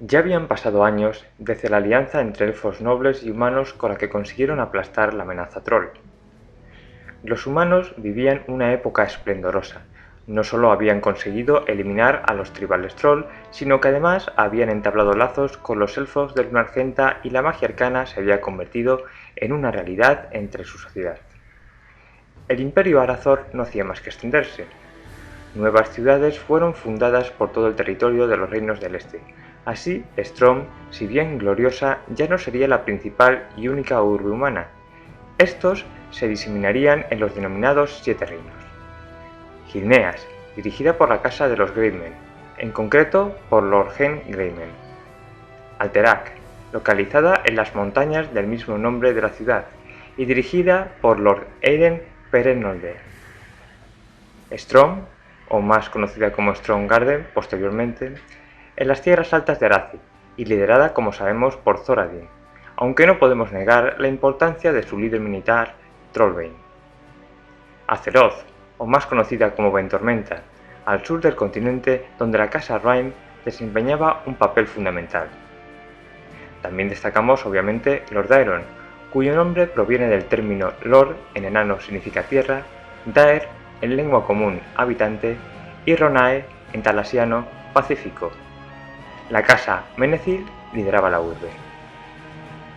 Ya habían pasado años desde la alianza entre elfos nobles y humanos con la que consiguieron aplastar la amenaza troll. Los humanos vivían una época esplendorosa. No solo habían conseguido eliminar a los tribales troll, sino que además habían entablado lazos con los elfos de luna argenta y la magia arcana se había convertido en una realidad entre su sociedad. El imperio Arathor no hacía más que extenderse. Nuevas ciudades fueron fundadas por todo el territorio de los reinos del este. Así, Strom, si bien gloriosa, ya no sería la principal y única urbe humana. Estos se diseminarían en los denominados Siete Reinos. Gilneas, dirigida por la casa de los Greymane, en concreto por Lord Hen Greymane. Alterac, localizada en las montañas del mismo nombre de la ciudad, y dirigida por Lord Eiden Perenolde. Strom, o más conocida como Stromgarden posteriormente, en las tierras altas de Arathi, y liderada como sabemos por Thoradin, aunque no podemos negar la importancia de su líder militar, Trollbane. Azeroth, o más conocida como Ventormenta, al sur del continente donde la casa Rhyme desempeñaba un papel fundamental. También destacamos obviamente Lordaeron, cuyo nombre proviene del término Lord en enano significa tierra, Daer en lengua común habitante y Ronae en talasiano pacífico. La casa Menethil lideraba la urbe.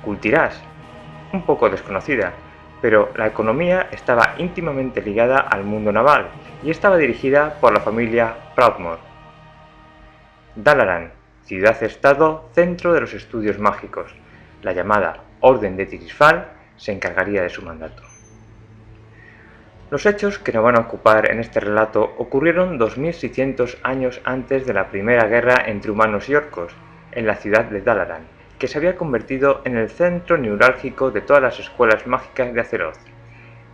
Kultiras, un poco desconocida, pero la economía estaba íntimamente ligada al mundo naval y estaba dirigida por la familia Proudmoore. Dalaran, ciudad-estado centro de los estudios mágicos. La llamada Orden de Tirisfal se encargaría de su mandato. Los hechos que nos van a ocupar en este relato ocurrieron 2600 años antes de la primera guerra entre humanos y orcos, en la ciudad de Dalaran, que se había convertido en el centro neurálgico de todas las escuelas mágicas de Azeroth.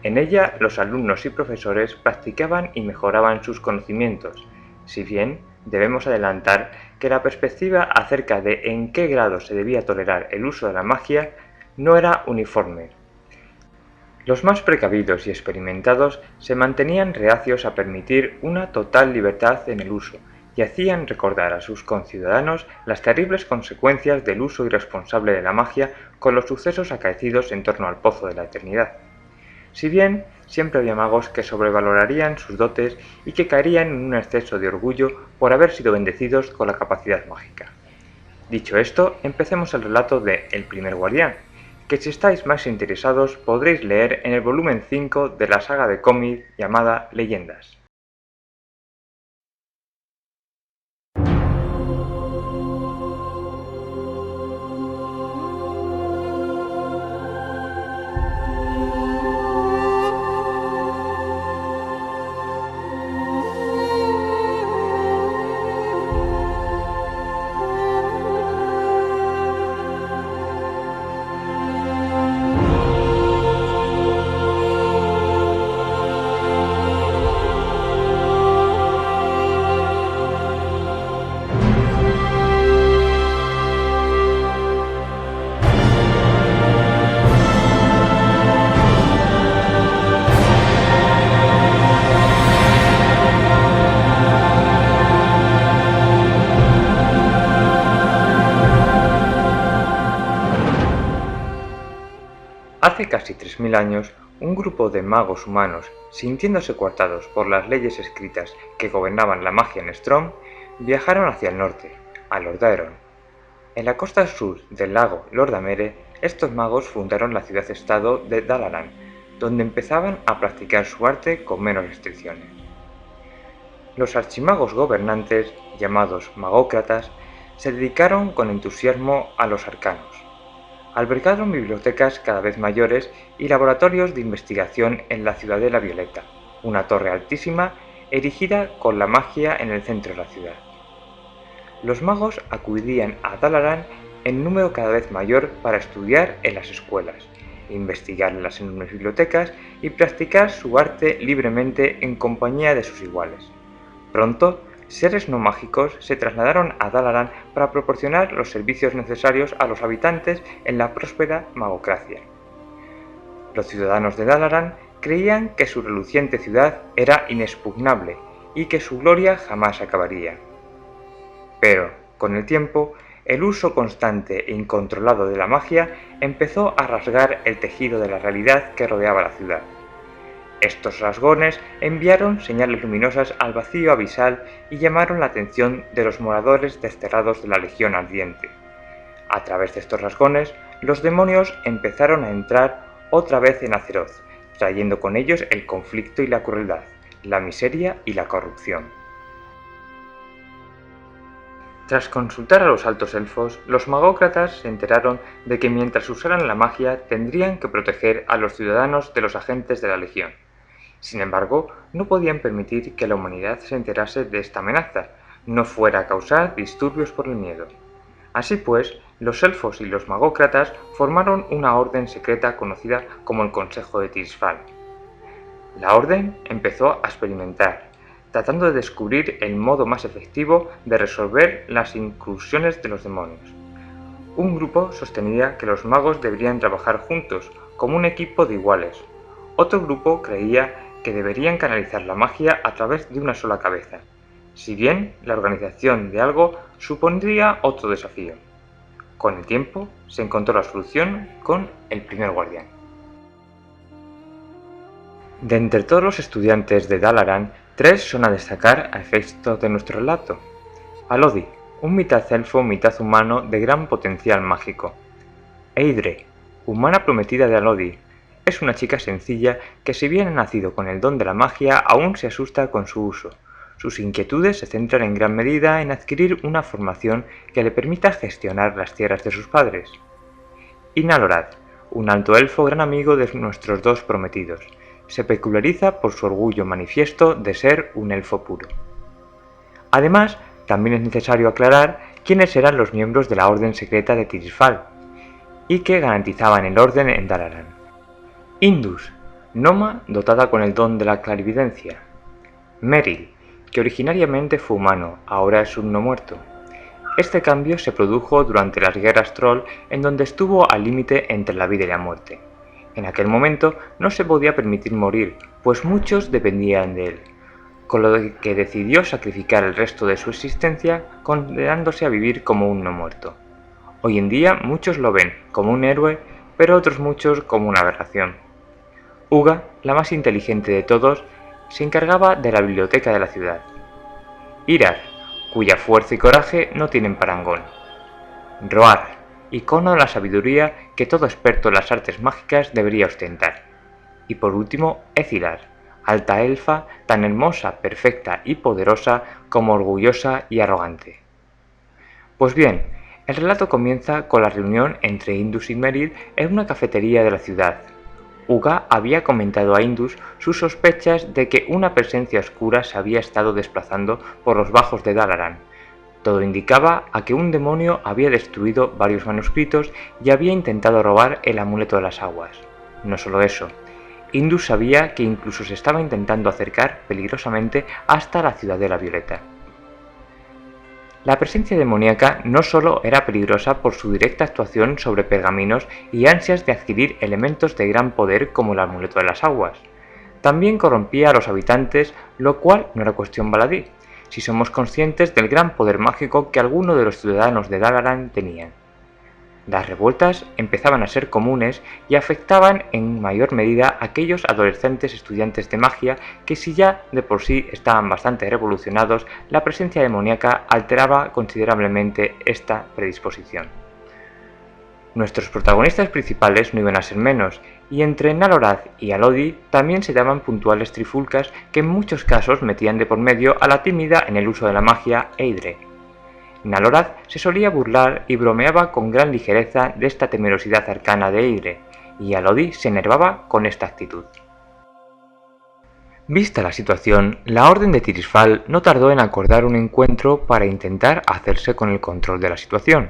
En ella los alumnos y profesores practicaban y mejoraban sus conocimientos, si bien debemos adelantar que la perspectiva acerca de en qué grado se debía tolerar el uso de la magia no era uniforme. Los más precavidos y experimentados se mantenían reacios a permitir una total libertad en el uso y hacían recordar a sus conciudadanos las terribles consecuencias del uso irresponsable de la magia con los sucesos acaecidos en torno al Pozo de la Eternidad. Si bien siempre había magos que sobrevalorarían sus dotes y que caerían en un exceso de orgullo por haber sido bendecidos con la capacidad mágica. Dicho esto, empecemos el relato de El primer guardián, que si estáis más interesados podréis leer en el volumen 5 de la saga de cómic llamada Leyendas. Hace casi 3000 años, un grupo de magos humanos, sintiéndose coartados por las leyes escritas que gobernaban la magia en Strom, viajaron hacia el norte, a Lordaeron. En la costa sur del lago Lordamere, estos magos fundaron la ciudad-estado de Dalaran, donde empezaban a practicar su arte con menos restricciones. Los archimagos gobernantes, llamados magócratas, se dedicaron con entusiasmo a los arcanos. Albergaron bibliotecas cada vez mayores y laboratorios de investigación en la Ciudadela Violeta, una torre altísima erigida con la magia en el centro de la ciudad. Los magos acudían a Dalaran en número cada vez mayor para estudiar en las escuelas, investigar en las enormes bibliotecas y practicar su arte libremente en compañía de sus iguales. Pronto, seres no mágicos se trasladaron a Dalaran para proporcionar los servicios necesarios a los habitantes en la próspera magocracia. Los ciudadanos de Dalaran creían que su reluciente ciudad era inexpugnable y que su gloria jamás acabaría. Pero, con el tiempo, el uso constante e incontrolado de la magia empezó a rasgar el tejido de la realidad que rodeaba la ciudad. Estos rasgones enviaron señales luminosas al vacío abisal y llamaron la atención de los moradores desterrados de la Legión Ardiente. A través de estos rasgones, los demonios empezaron a entrar otra vez en Azeroth, trayendo con ellos el conflicto y la crueldad, la miseria y la corrupción. Tras consultar a los altos elfos, los magócratas se enteraron de que mientras usaran la magia tendrían que proteger a los ciudadanos de los agentes de la Legión. Sin embargo, no podían permitir que la humanidad se enterase de esta amenaza, no fuera a causar disturbios por el miedo. Así pues, los elfos y los magócratas formaron una orden secreta conocida como el Consejo de Tirisfal. La orden empezó a experimentar, tratando de descubrir el modo más efectivo de resolver las incursiones de los demonios. Un grupo sostenía que los magos deberían trabajar juntos, como un equipo de iguales. Otro grupo creía que deberían canalizar la magia a través de una sola cabeza, si bien la organización de algo supondría otro desafío. Con el tiempo se encontró la solución con el primer guardián. De entre todos los estudiantes de Dalaran, 3 son a destacar a efectos de nuestro relato. Alodi, un mitad elfo, mitad humano de gran potencial mágico. Eidre, humana prometida de Alodi. Es una chica sencilla que, si bien ha nacido con el don de la magia, aún se asusta con su uso. Sus inquietudes se centran en gran medida en adquirir una formación que le permita gestionar las tierras de sus padres. Y Nalorad, un alto elfo gran amigo de nuestros 2 prometidos. Se peculiariza por su orgullo manifiesto de ser un elfo puro. Además, también es necesario aclarar quiénes eran los miembros de la Orden Secreta de Tirisfal y que garantizaban el orden en Dalaran. Indus, gnoma dotada con el don de la clarividencia. Meril, que originariamente fue humano, ahora es un no muerto. Este cambio se produjo durante las guerras troll, en donde estuvo al límite entre la vida y la muerte. En aquel momento no se podía permitir morir, pues muchos dependían de él, con lo que decidió sacrificar el resto de su existencia, condenándose a vivir como un no muerto. Hoy en día muchos lo ven como un héroe, pero otros muchos como una aberración. Uga, la más inteligente de todos, se encargaba de la biblioteca de la ciudad. Irar, cuya fuerza y coraje no tienen parangón. Roar, icono de la sabiduría que todo experto en las artes mágicas debería ostentar. Y por último, Ezilar, alta elfa tan hermosa, perfecta y poderosa como orgullosa y arrogante. Pues bien, el relato comienza con la reunión entre Indus y Meril en una cafetería de la ciudad. Uga había comentado a Indus sus sospechas de que una presencia oscura se había estado desplazando por los bajos de Dalaran. Todo indicaba a que un demonio había destruido varios manuscritos y había intentado robar el amuleto de las aguas. No solo eso, Indus sabía que incluso se estaba intentando acercar peligrosamente hasta la Ciudadela Violeta. La presencia demoníaca no solo era peligrosa por su directa actuación sobre pergaminos y ansias de adquirir elementos de gran poder como el amuleto de las aguas, también corrompía a los habitantes, lo cual no era cuestión baladí, si somos conscientes del gran poder mágico que algunos de los ciudadanos de Dalaran tenían. Las revueltas empezaban a ser comunes y afectaban en mayor medida a aquellos adolescentes estudiantes de magia que, si ya de por sí estaban bastante revolucionados, la presencia demoníaca alteraba considerablemente esta predisposición. Nuestros protagonistas principales no iban a ser menos, y entre Nalorad y Alodi también se daban puntuales trifulcas que en muchos casos metían de por medio a la tímida en el uso de la magia Eidre. Nalorad se solía burlar y bromeaba con gran ligereza de esta temerosidad arcana de Eidre, y Alodi se enervaba con esta actitud. Vista la situación, la Orden de Tirisfal no tardó en acordar un encuentro para intentar hacerse con el control de la situación.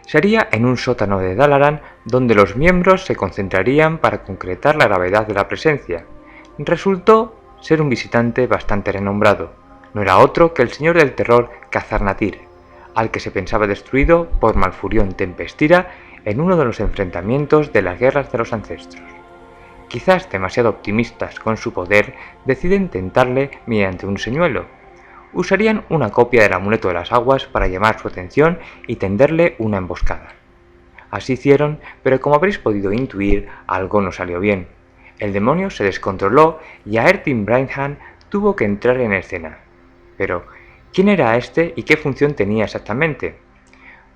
Sería en un sótano de Dalaran donde los miembros se concentrarían para concretar la gravedad de la presencia. Resultó ser un visitante bastante renombrado. No era otro que el señor del terror Khazar-Natir, al que se pensaba destruido por Malfurion Tempestira en uno de los enfrentamientos de las guerras de los ancestros. Quizás demasiado optimistas con su poder, deciden tentarle mediante un señuelo. usarían una copia del amuleto de las aguas para llamar su atención y tenderle una emboscada. Así hicieron, pero como habréis podido intuir, algo no salió bien. El demonio se descontroló y Aertin Brynham tuvo que entrar en escena. Pero, ¿quién era este y qué función tenía exactamente?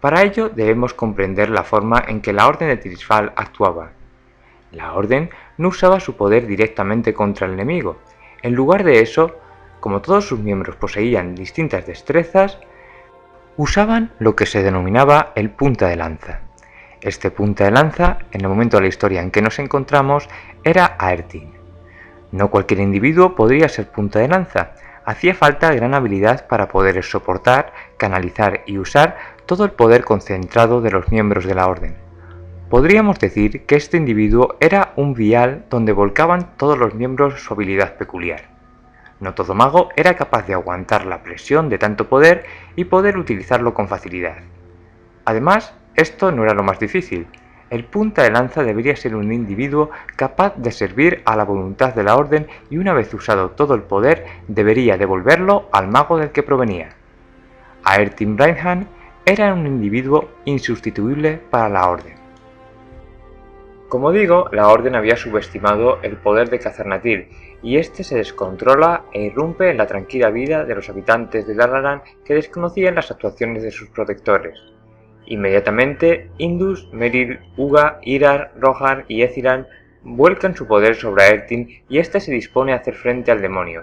Para ello debemos comprender la forma en que la Orden de Tirisfal actuaba. La Orden no usaba su poder directamente contra el enemigo. En lugar de eso, como todos sus miembros poseían distintas destrezas, usaban lo que se denominaba el punta de lanza. Este punta de lanza, en el momento de la historia en que nos encontramos, era Aertin. No cualquier individuo podría ser punta de lanza. Hacía falta gran habilidad para poder soportar, canalizar y usar todo el poder concentrado de los miembros de la Orden. Podríamos decir que este individuo era un vial donde volcaban todos los miembros su habilidad peculiar. No todo mago era capaz de aguantar la presión de tanto poder y poder utilizarlo con facilidad. Además, esto no era lo más difícil. El punta de lanza debería ser un individuo capaz de servir a la voluntad de la Orden y una vez usado todo el poder debería devolverlo al mago del que provenía. Aertin Brynham era un individuo insustituible para la Orden. Como digo, la Orden había subestimado el poder de Khazar-Nâtir y este se descontrola e irrumpe en la tranquila vida de los habitantes de Dalaran que desconocían las actuaciones de sus protectores. Inmediatamente, Indus, Meril, Uga, Irar, Rohan y Eziran vuelcan su poder sobre Aertin y este se dispone a hacer frente al demonio.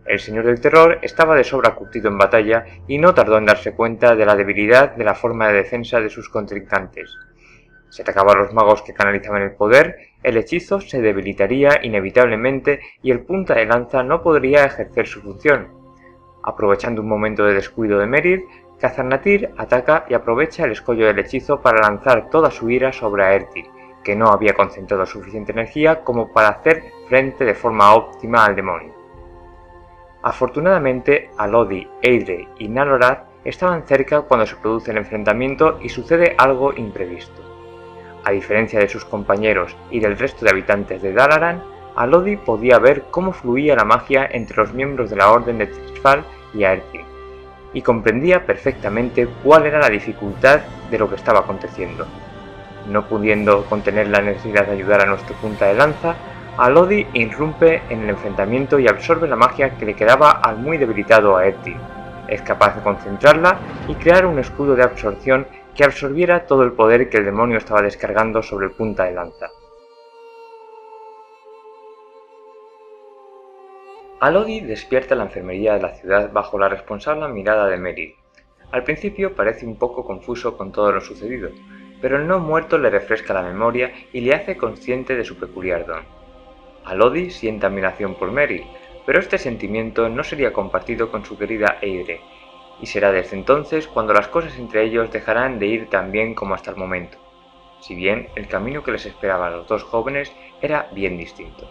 El Señor del Terror estaba de sobra curtido en batalla y no tardó en darse cuenta de la debilidad de la forma de defensa de sus contrincantes. Si atacaban a los magos que canalizaban el poder, el hechizo se debilitaría inevitablemente y el punta de lanza no podría ejercer su función. Aprovechando un momento de descuido de Meril, Khazar-Nâtir ataca y aprovecha el escollo del hechizo para lanzar toda su ira sobre Aertin, que no había concentrado suficiente energía como para hacer frente de forma óptima al demonio. Afortunadamente, Alodi, Eidre y Nalorath estaban cerca cuando se produce el enfrentamiento y sucede algo imprevisto. A diferencia de sus compañeros y del resto de habitantes de Dalaran, Alodi podía ver cómo fluía la magia entre los miembros de la Orden de Tirisfal y Aertin, y comprendía perfectamente cuál era la dificultad de lo que estaba aconteciendo. No pudiendo contener la necesidad de ayudar a nuestro punta de lanza, Alodi irrumpe en el enfrentamiento y absorbe la magia que le quedaba al muy debilitado Aertin. Es capaz de concentrarla y crear un escudo de absorción que absorbiera todo el poder que el demonio estaba descargando sobre el punta de lanza. Alodi despierta en la enfermería de la ciudad bajo la responsable mirada de Meril. Al principio parece un poco confuso con todo lo sucedido, pero el no muerto le refresca la memoria y le hace consciente de su peculiar don. Alodi siente admiración por Meril, pero este sentimiento no sería compartido con su querida Eidre, y será desde entonces cuando las cosas entre ellos dejarán de ir tan bien como hasta el momento, si bien el camino que les esperaba a los dos jóvenes era bien distinto.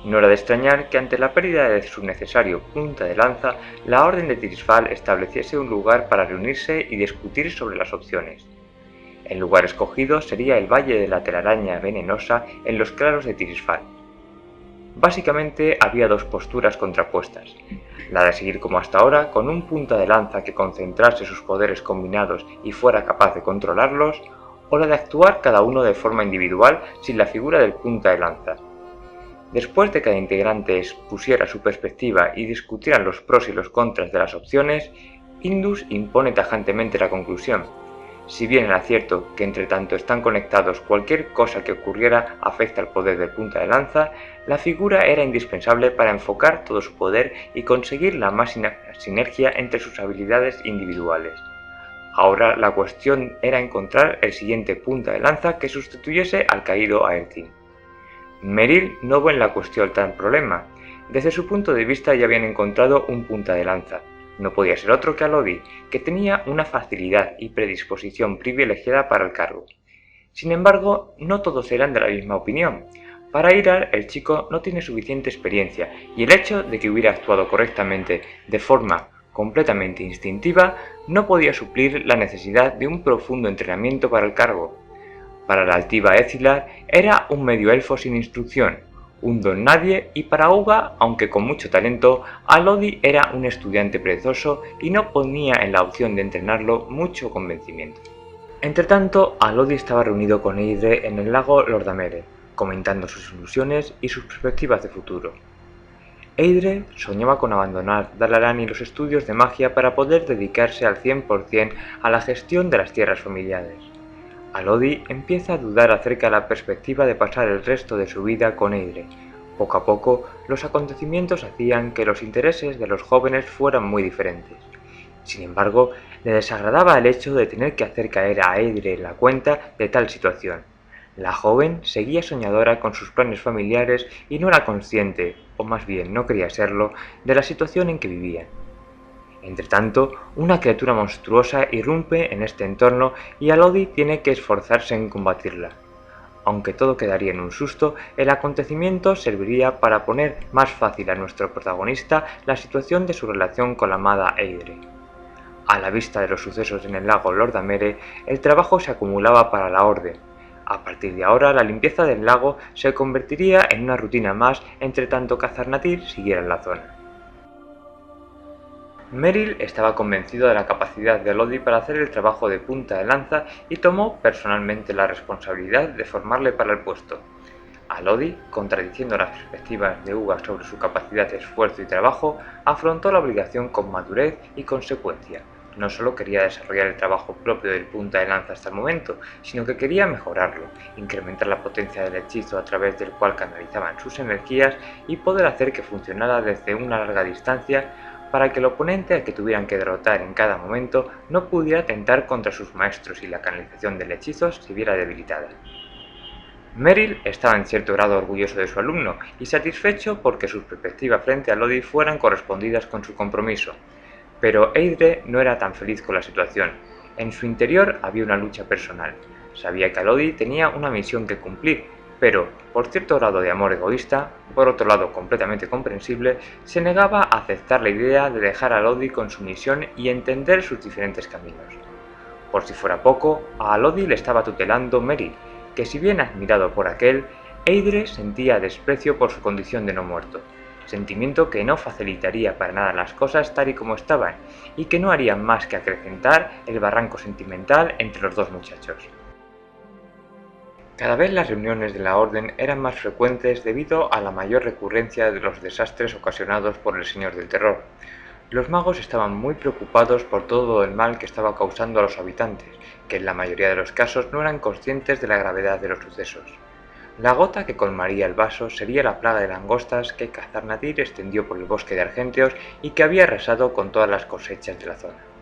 No era de extrañar que ante la pérdida de su necesario punta de lanza, la Orden de Tirisfal estableciese un lugar para reunirse y discutir sobre las opciones. El lugar escogido sería el Valle de la Telaraña Venenosa en los claros de Tirisfal. Básicamente había dos posturas contrapuestas, la de seguir como hasta ahora con un punta de lanza que concentrase sus poderes combinados y fuera capaz de controlarlos, o la de actuar cada uno de forma individual sin la figura del punta de lanza. Después de que cada integrante expusiera su perspectiva y discutieran los pros y los contras de las opciones, Indus impone tajantemente la conclusión. Si bien era cierto que entre tanto están conectados, cualquier cosa que ocurriera afecta al poder del punta de lanza, la figura era indispensable para enfocar todo su poder y conseguir la más sinergia entre sus habilidades individuales. Ahora la cuestión era encontrar el siguiente punta de lanza que sustituyese al caído Aertin. Meril no ve en la cuestión tal problema. Desde su punto de vista ya habían encontrado un punta de lanza. No podía ser otro que Alodi, que tenía una facilidad y predisposición privilegiada para el cargo. Sin embargo, no todos eran de la misma opinión. Para Irar, el chico no tiene suficiente experiencia, y el hecho de que hubiera actuado correctamente de forma completamente instintiva no podía suplir la necesidad de un profundo entrenamiento para el cargo. Para la altiva Ezilar era un medio elfo sin instrucción, un don nadie, y para Uga, aunque con mucho talento, Alodi era un estudiante perezoso y no ponía en la opción de entrenarlo mucho convencimiento. Entretanto, Alodi estaba reunido con Eidre en el lago Lordamere, comentando sus ilusiones y sus perspectivas de futuro. Eidre soñaba con abandonar Dalaran y los estudios de magia para poder dedicarse al 100% a la gestión de las tierras familiares. Alodi empieza a dudar acerca de la perspectiva de pasar el resto de su vida con Eidre. Poco a poco, los acontecimientos hacían que los intereses de los jóvenes fueran muy diferentes. Sin embargo, le desagradaba el hecho de tener que hacer caer a Eidre en la cuenta de tal situación. La joven seguía soñadora con sus planes familiares y no era consciente, o más bien no quería serlo, de la situación en que vivían. Entretanto, una criatura monstruosa irrumpe en este entorno y Alodi tiene que esforzarse en combatirla. Aunque todo quedaría en un susto, el acontecimiento serviría para poner más fácil a nuestro protagonista la situación de su relación con la amada Eidre. A la vista de los sucesos en el lago Lordamere, el trabajo se acumulaba para la Orden. A partir de ahora, la limpieza del lago se convertiría en una rutina más entre tanto que Azarnatir siguiera en la zona. Merrill estaba convencido de la capacidad de Alodi para hacer el trabajo de punta de lanza y tomó personalmente la responsabilidad de formarle para el puesto. Alodi, contradiciendo las perspectivas de Uga sobre su capacidad de esfuerzo y trabajo, afrontó la obligación con madurez y consecuencia. No solo quería desarrollar el trabajo propio del punta de lanza hasta el momento, sino que quería mejorarlo, incrementar la potencia del hechizo a través del cual canalizaban sus energías y poder hacer que funcionara desde una larga distancia para que el oponente al que tuvieran que derrotar en cada momento no pudiera tentar contra sus maestros y la canalización del hechizo se viera debilitada. Merrill estaba en cierto grado orgulloso de su alumno y satisfecho porque sus perspectivas frente a Lodi fueran correspondidas con su compromiso. Pero Eidre no era tan feliz con la situación. En su interior había una lucha personal. Sabía que Alodi tenía una misión que cumplir, pero, por cierto grado de amor egoísta, por otro lado completamente comprensible, se negaba a aceptar la idea de dejar a Alodi con su misión y entender sus diferentes caminos. Por si fuera poco, a Alodi le estaba tutelando Merrill, que si bien admirado por aquel, Eidre sentía desprecio por su condición de no muerto, sentimiento que no facilitaría para nada las cosas tal y como estaban, y que no haría más que acrecentar el barranco sentimental entre los dos muchachos. Cada vez las reuniones de la Orden eran más frecuentes debido a la mayor recurrencia de los desastres ocasionados por el Señor del Terror. Los magos estaban muy preocupados por todo el mal que estaba causando a los habitantes, que en la mayoría de los casos no eran conscientes de la gravedad de los sucesos. La gota que colmaría el vaso sería la plaga de langostas que Azarnatir extendió por el bosque de Argenteos y que había arrasado con todas las cosechas de la zona.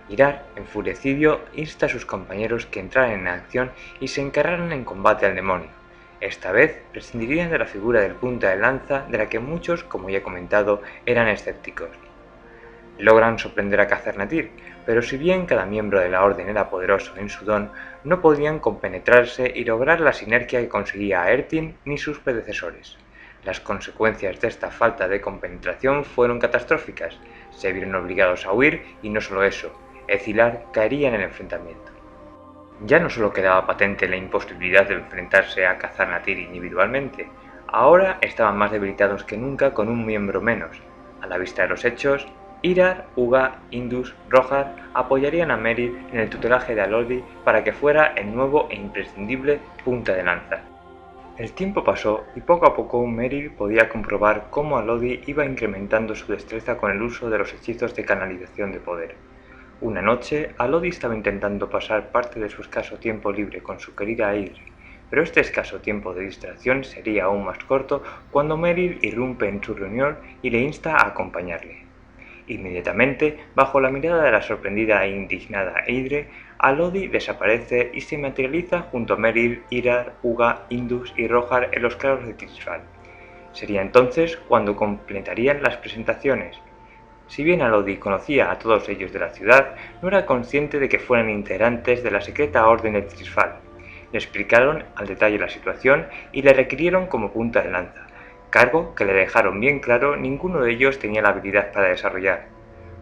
Irar, enfurecido, insta a sus compañeros que entraran en acción y se encargaran en combate al demonio. Esta vez prescindirían de la figura del punta de lanza, de la que muchos, como ya he comentado, eran escépticos. Logran sorprender a Azarnatir, pero si bien cada miembro de la Orden era poderoso en su don, no podían compenetrarse y lograr la sinergia que conseguía Ertin ni sus predecesores. Las consecuencias de esta falta de compenetración fueron catastróficas. Se vieron obligados a huir y no solo eso, Ecilar caería en el enfrentamiento. Ya no solo quedaba patente la imposibilidad de enfrentarse a Azarnatir individualmente, ahora estaban más debilitados que nunca con un miembro menos. A la vista de los hechos, Irar, Uga, Indus, Rojar apoyarían a Merrill en el tutelaje de Alodi para que fuera el nuevo e imprescindible punta de lanza. El tiempo pasó y poco a poco Merrill podía comprobar cómo Alodi iba incrementando su destreza con el uso de los hechizos de canalización de poder. Una noche, Alodi estaba intentando pasar parte de su escaso tiempo libre con su querida Eidre, pero este escaso tiempo de distracción sería aún más corto cuando Merrill irrumpe en su reunión y le insta a acompañarle. Inmediatamente, bajo la mirada de la sorprendida e indignada Eidre, Alodi desaparece y se materializa junto a Merrill, Irar, Uga, Indus y Rojar en los claros de Tirisfal. Sería entonces cuando completarían las presentaciones. Si bien Alodi conocía a todos ellos de la ciudad, no era consciente de que fueran integrantes de la secreta orden de Tirisfal. Le explicaron al detalle la situación y le requirieron como punta de lanza, cargo que le dejaron bien claro ninguno de ellos tenía la habilidad para desarrollar.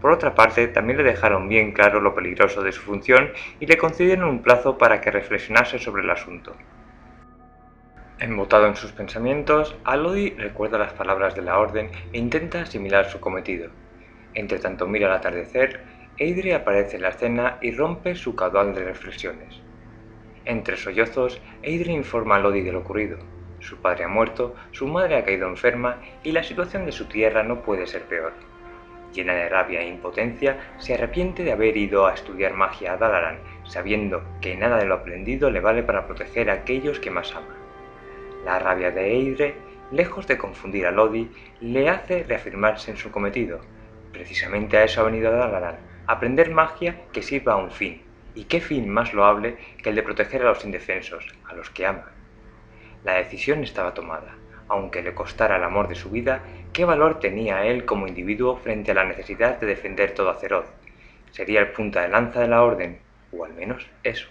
Por otra parte, también le dejaron bien claro lo peligroso de su función y le concedieron un plazo para que reflexionase sobre el asunto. Embotado en sus pensamientos, Alodi recuerda las palabras de la orden e intenta asimilar su cometido. Entre tanto mira el atardecer, Eidre aparece en la escena y rompe su caudal de reflexiones. Entre sollozos, Eidre informa a Lodi de lo ocurrido. Su padre ha muerto, su madre ha caído enferma y la situación de su tierra no puede ser peor. Llena de rabia e impotencia, se arrepiente de haber ido a estudiar magia a Dalaran, sabiendo que nada de lo aprendido le vale para proteger a aquellos que más ama. La rabia de Eidre, lejos de confundir a Lodi, le hace reafirmarse en su cometido. Precisamente a eso ha venido a Dalaran, a aprender magia que sirva a un fin. ¿Y qué fin más loable que el de proteger a los indefensos, a los que ama? La decisión estaba tomada. Aunque le costara el amor de su vida, ¿qué valor tenía él como individuo frente a la necesidad de defender todo Azeroth? Sería el punta de lanza de la Orden, o al menos eso.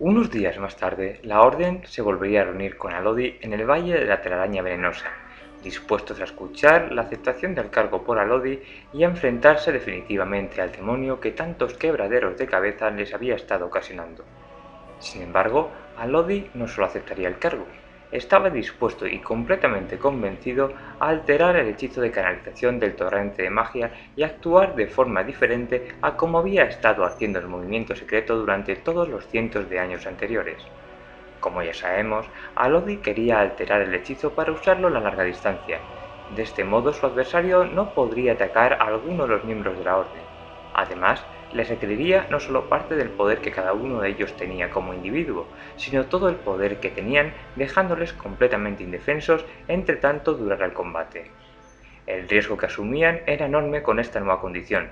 Unos días más tarde, la Orden se volvería a reunir con Alodi en el Valle de la Telaraña Venenosa, dispuestos a escuchar la aceptación del cargo por Alodi y a enfrentarse definitivamente al demonio que tantos quebraderos de cabeza les había estado ocasionando. Sin embargo, Alodi no solo aceptaría el cargo, estaba dispuesto y completamente convencido a alterar el hechizo de canalización del torrente de magia y actuar de forma diferente a como había estado haciendo el movimiento secreto durante todos los cientos de años anteriores. Como ya sabemos, Alodi quería alterar el hechizo para usarlo a la larga distancia. De este modo su adversario no podría atacar a alguno de los miembros de la Orden. Además, les requeriría no solo parte del poder que cada uno de ellos tenía como individuo, sino todo el poder que tenían, dejándoles completamente indefensos entre tanto durara el combate. El riesgo que asumían era enorme con esta nueva condición,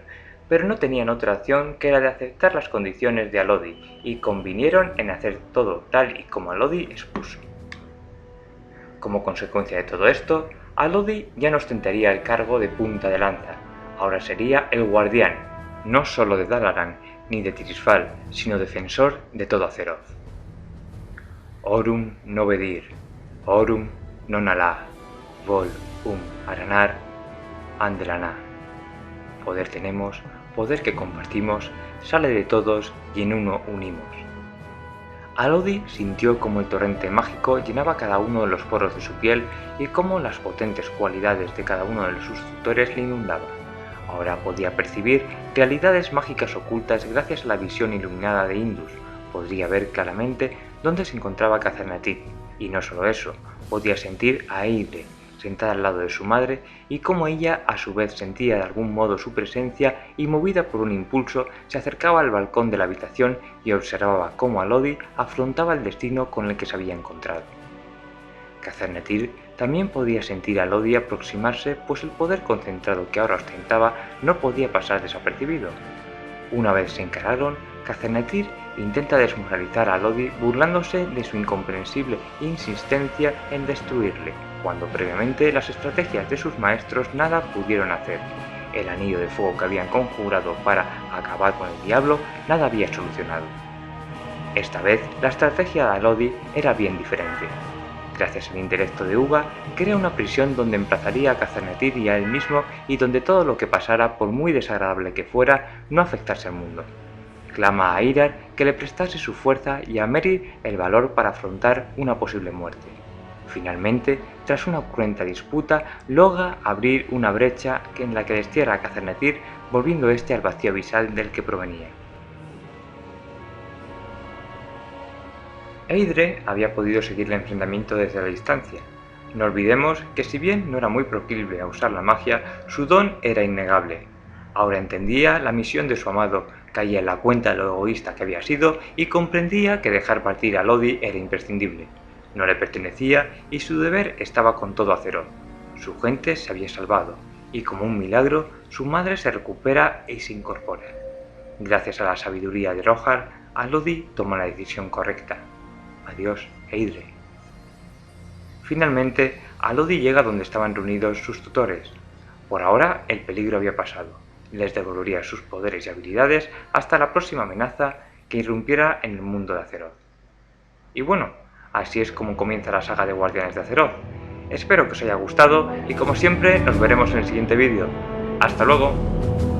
pero no tenían otra opción que la de aceptar las condiciones de Alodi, y convinieron en hacer todo tal y como Alodi expuso. Como consecuencia de todo esto, Alodi ya no ostentaría el cargo de punta de lanza, ahora sería el guardián, no solo de Dalaran ni de Tirisfal, sino defensor de todo Azeroth. Orum Novedir, Orum Nonalá, Vol Aranar, Andelaná. Poder tenemos, poder que compartimos, sale de todos y en uno unimos. Alodi sintió como el torrente mágico llenaba cada uno de los poros de su piel y cómo las potentes cualidades de cada uno de sus tutores le inundaban. Ahora podía percibir realidades mágicas ocultas gracias a la visión iluminada de Indus. Podría ver claramente dónde se encontraba Khazad-nâtit, y no solo eso, podía sentir a Eidre, sentada al lado de su madre, y cómo ella a su vez sentía de algún modo su presencia y movida por un impulso se acercaba al balcón de la habitación y observaba cómo Alodi afrontaba el destino con el que se había encontrado. Khazad-nâtit también podía sentir a Alodi aproximarse, pues el poder concentrado que ahora ostentaba no podía pasar desapercibido. Una vez se encararon, Khazad-nâtit intenta desmoralizar a Alodi burlándose de su incomprensible insistencia en destruirle, cuando previamente las estrategias de sus maestros nada pudieron hacer. El anillo de fuego que habían conjurado para acabar con el diablo nada había solucionado. Esta vez la estrategia de Alodi era bien diferente. Gracias al intelecto de Uga, crea una prisión donde emplazaría a Khazad-nâtit y a él mismo y donde todo lo que pasara, por muy desagradable que fuera, no afectase al mundo. Clama a Irar que le prestase su fuerza y a Merry el valor para afrontar una posible muerte. Finalmente, tras una cruenta disputa, logra abrir una brecha en la que destierra a Khazad-nâtit, volviendo este al vacío abisal del que provenía. Eidre había podido seguir el enfrentamiento desde la distancia. No olvidemos que si bien no era muy proclive a usar la magia, su don era innegable. Ahora entendía la misión de su amado, caía en la cuenta de lo egoísta que había sido y comprendía que dejar partir a Lodi era imprescindible. No le pertenecía y su deber estaba con todo Azeroth. Su gente se había salvado y como un milagro su madre se recupera y se incorpora. Gracias a la sabiduría de Rohar, Alodi toma la decisión correcta. Adiós, Eidre. Finalmente, Alodi llega donde estaban reunidos sus tutores. Por ahora, el peligro había pasado. Les devolvería sus poderes y habilidades hasta la próxima amenaza que irrumpiera en el mundo de Azeroth. Y bueno, así es como comienza la saga de Guardianes de Azeroth. Espero que os haya gustado y como siempre nos veremos en el siguiente vídeo. ¡Hasta luego!